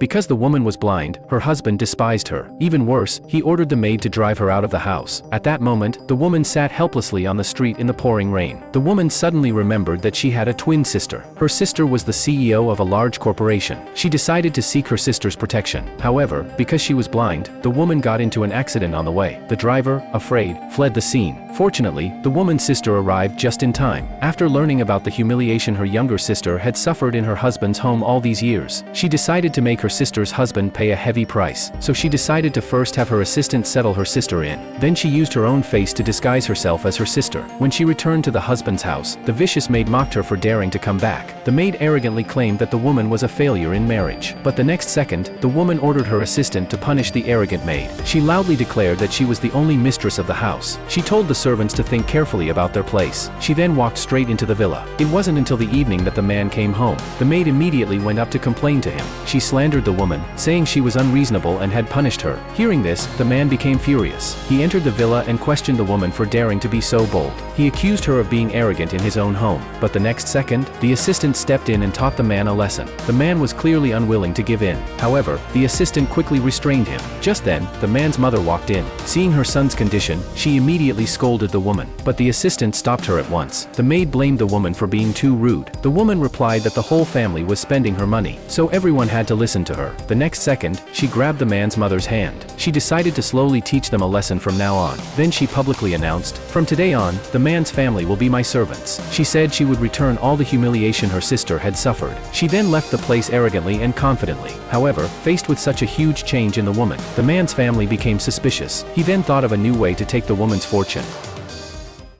Because the woman was blind, her husband despised her. Even worse, he ordered the maid to drive her out of the house. At that moment, the woman sat helplessly on the street in the pouring rain. The woman suddenly remembered that she had a twin sister. Her sister was the CEO of a large corporation. She decided to seek her sister's protection. However, because she was blind, the woman got into an accident on the way. The driver, afraid, fled the scene. Fortunately, the woman's sister arrived just in time. After learning about the humiliation her younger sister had suffered in her husband's home all these years, she decided to make her sister's husband pay a heavy price. So she decided to first have her assistant settle her sister in. Then she used her own face to disguise herself as her sister. When she returned to the husband's house, the vicious maid mocked her for daring to come back. The maid arrogantly claimed that the woman was a failure in marriage. But the next second, the woman ordered her assistant to punish the arrogant maid. She loudly declared that she was the only mistress of the house. She told the servants to think carefully about their place. She then walked straight into the villa. It wasn't until the evening that the man came home. The maid immediately went up to complain to him. She slandered the woman, saying she was unreasonable and had punished her. Hearing this, the man became furious. He entered the villa and questioned the woman for daring to be so bold. He accused her of being arrogant in his own home. But the next second, the assistant stepped in and taught the man a lesson. The man was clearly unwilling to give in. However, the assistant quickly restrained him. Just then, the man's mother walked in. Seeing her son's condition, she immediately scolded the woman. But the assistant stopped her at once. The maid blamed the woman for being too rude. The woman replied that the whole family was spending her money, so everyone had to listen to her. The next second, she grabbed the man's mother's hand. She decided to slowly teach them a lesson from now on. Then she publicly announced, "From today on, the man's family will be my servants." She said she would return all the humiliation her sister had suffered. She then left the place arrogantly and confidently. However, faced with such a huge change in the woman, the man's family became suspicious. He then thought of a new way to take the woman's fortune.